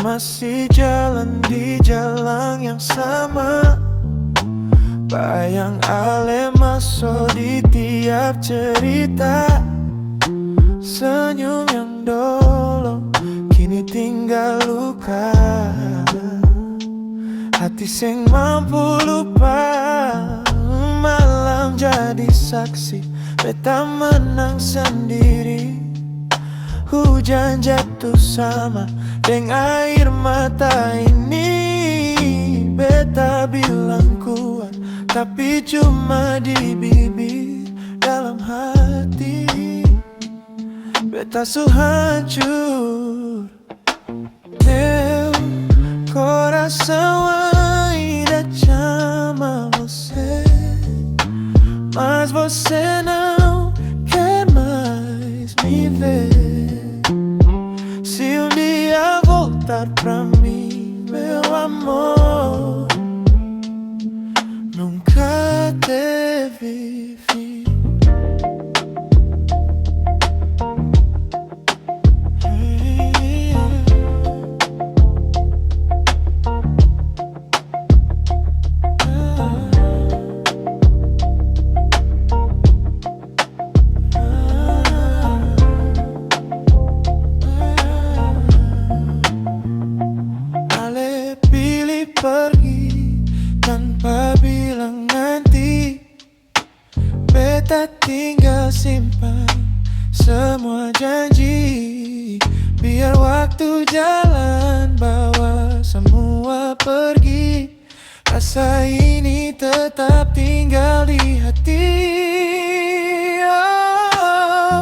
masih jalan di jalan yang sama. Bayang ale masuk di tiap cerita. Senyum yang dulu kini tinggal luka. Hati sing mampu lupa. Malam jadi saksi, beta menang sendiri. Hujan jatuh sama dengan air mata ini. Beta bilang kuat, tapi cuma di bibir. Dalam hati beta su hancur. Eu coração ainda te ama você, mas você não quer mais me ver. Se um dia voltar pra mim, meu amor, nunca teve fim. Pergi tanpa bilang nanti. Beta tinggal simpan semua janji. Biar waktu jalan bawa semua pergi. Rasa ini tetap tinggal di hati.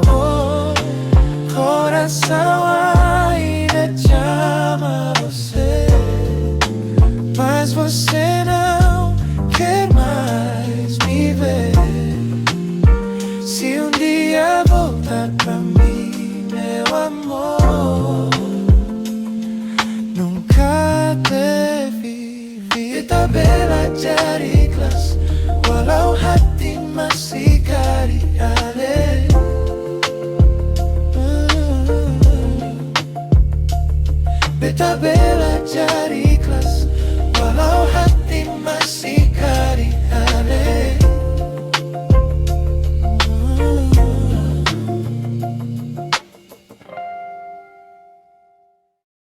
Oh, coração ainda te ama você, mas você não quer mais me ver. Se um dia voltar pra mim, meu amor, nunca teve vida. Beta belajar ikhlas walau hati masih kari-kari. Beta belajar ikhlas